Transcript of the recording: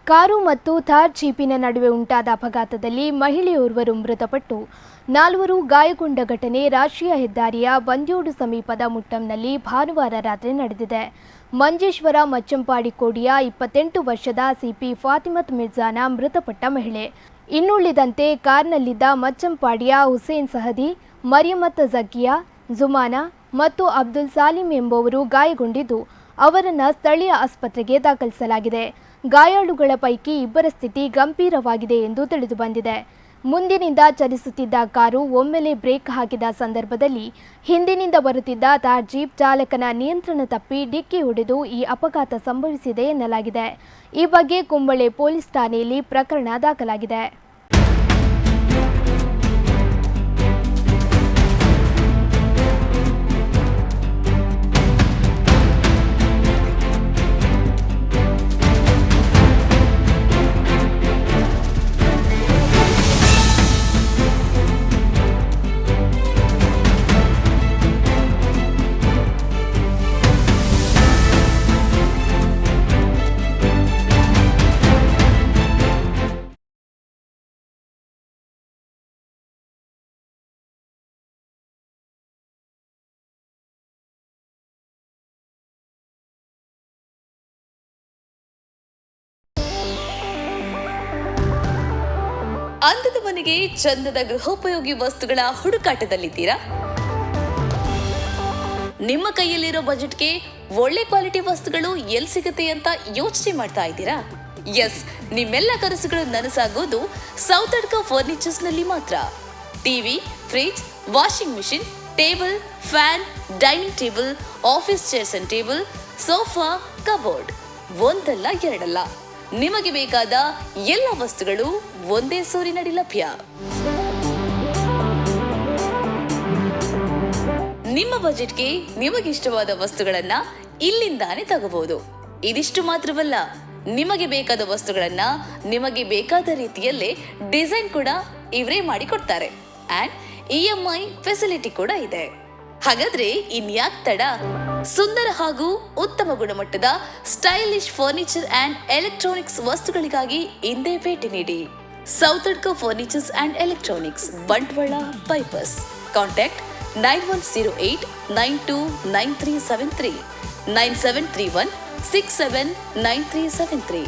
Car ಮತ್ತು ಥಾರ್ ಜೀಪಿನ ನಡುವೆ ಉಂಟಾದ ಅಪಘಾತದಲ್ಲಿ ಮಹಿಳೆಯೋರ್ವರು ಮೃತಪಟ್ಟು 4 ಗಾಯಗೊಂಡ ಘಟನೆ ರಾಷ್ಟ್ರೀಯ ಹೆದ್ದಾರಿಯ ಬಂದ್ಯೋಡು ಸಮೀಪದ ಮುಟ್ಟಂನಲ್ಲಿ ಭಾನುವಾರ ರಾತ್ರಿ ನಡೆದಿದೆ. ಮಂಜೇಶ್ವರ ಮಚ್ಚಂಪಾಡಿ ಕೋಡಿಯ 28 ವರ್ಷದ ಸಿಪಿ ಫಾತಿಮತ್ ಮಿರ್ಜಾನ ಮೃತಪಟ್ಟ ಮಹಿಳೆ. ಇನ್ನುಳಿದಂತೆ ಕಾರ್ನಲ್ಲಿದ್ದ ಮಚ್ಚಂಪಾಡಿಯ ಹುಸೇನ್ ಸಹದಿ, ಮರಿಯಮತ್ ಜಗ್ಗಿಯಾ, ಜುಮಾನಾ ಮತ್ತು ಅಬ್ದುಲ್ ಸಾಲಿಂ ಎಂಬುವರು ಗಾಯಗೊಂಡಿದ್ದು ಅವರನ್ನು ಸ್ಥಳೀಯ ಆಸ್ಪತ್ರೆಗೆ ದಾಖಲಿಸಲಾಗಿದೆ. ಗಾಯಾಳುಗಳ ಪೈಕಿ ಇಬ್ಬರ ಸ್ಥಿತಿ ಗಂಭೀರವಾಗಿದೆ ಎಂದು ತಿಳಿದುಬಂದಿದೆ. ಮುಂದಿನಿಂದ ಚಲಿಸುತ್ತಿದ್ದ ಕಾರು ಒಮ್ಮೆಲೆ ಬ್ರೇಕ್ ಹಾಕಿದ ಸಂದರ್ಭದಲ್ಲಿ ಹಿಂದಿನಿಂದ ಬರುತ್ತಿದ್ದ ಥಾರ್ ಜೀಪ್ ಚಾಲಕನ ನಿಯಂತ್ರಣ ತಪ್ಪಿ ಡಿಕ್ಕಿ ಹೊಡೆದು ಈ ಅಪಘಾತ ಸಂಭವಿಸಿದೆ ಎನ್ನಲಾಗಿದೆ. ಈ ಬಗ್ಗೆ ಕುಂಬಳೆ ಪೊಲೀಸ್ ಠಾಣೆಯಲ್ಲಿ ಪ್ರಕರಣ ದಾಖಲಾಗಿದೆ. ಅಂದದ ಮನೆಗೆ ಚಂದದ ಗೃಹೋಪಯೋಗಿ ವಸ್ತುಗಳ ಹುಡುಕಾಟದಲ್ಲಿದ್ದೀರಾ? ನಿಮ್ಮ ಕೈಯಲ್ಲಿರೋ ಬಜೆಟ್ಗೆ ಒಳ್ಳೆ ಕ್ವಾಲಿಟಿ ವಸ್ತುಗಳು ಎಲ್ಲಿ ಸಿಗುತ್ತೆ ಅಂತ ಯೋಚನೆ ಮಾಡ್ತಾ ಇದ್ದೀರಾ? ಎಸ್, ನಿಮ್ಮೆಲ್ಲ ಕನಸುಗಳು ನನಸಾಗೋದು ಸೌತಡ್ಕ ಫರ್ನಿಚರ್ಸ್ ನಲ್ಲಿ ಮಾತ್ರ. TV, fridge, washing machine, table, fan, dining table, office chairs and table, sofa, cupboard, ಒಂದಲ್ಲ ಎರಡಲ್ಲ, ನಿಮಗೆ ಬೇಕಾದ ಎಲ್ಲ ವಸ್ತುಗಳು ಒಂದೇ ಸೂರಿನಡಿ ಲಭ್ಯ. ನಿಮ್ಮ ಬಜೆಟ್ಗೆ ನಿಮಗಿಷ್ಟವಾದ ವಸ್ತುಗಳನ್ನ ಇಲ್ಲಿಂದಾನೇ ತಗೋಬಹುದು. ಇದಿಷ್ಟು ಮಾತ್ರವಲ್ಲ, ನಿಮಗೆ ಬೇಕಾದ ವಸ್ತುಗಳನ್ನ ನಿಮಗೆ ಬೇಕಾದ ರೀತಿಯಲ್ಲೇ ಡಿಸೈನ್ ಕೂಡ ಇವರೇ ಮಾಡಿ ಕೊಡ್ತಾರೆ. ಅಂಡ್ EMI ಫೆಸಿಲಿಟಿ ಕೂಡ ಇದೆ. ಹಾಗಾದ್ರೆ ಇನ್ಯಾಕ್ ತಡ? ಸುಂದರ ಹಾಗೂ ಉತ್ತಮ ಗುಣಮಟ್ಟದ ಸ್ಟೈಲಿಶ್ ಫರ್ನಿಚರ್ ಅಂಡ್ ಎಲೆಕ್ಟ್ರಾನಿಕ್ಸ್ ವಸ್ತುಗಳಿಗಾಗಿ ಇಂದೇ ಭೇಟಿ ನೀಡಿ. Sowthadka furnitures and electronics, Bantwal bypass. Contact 9108929373, 9731679373.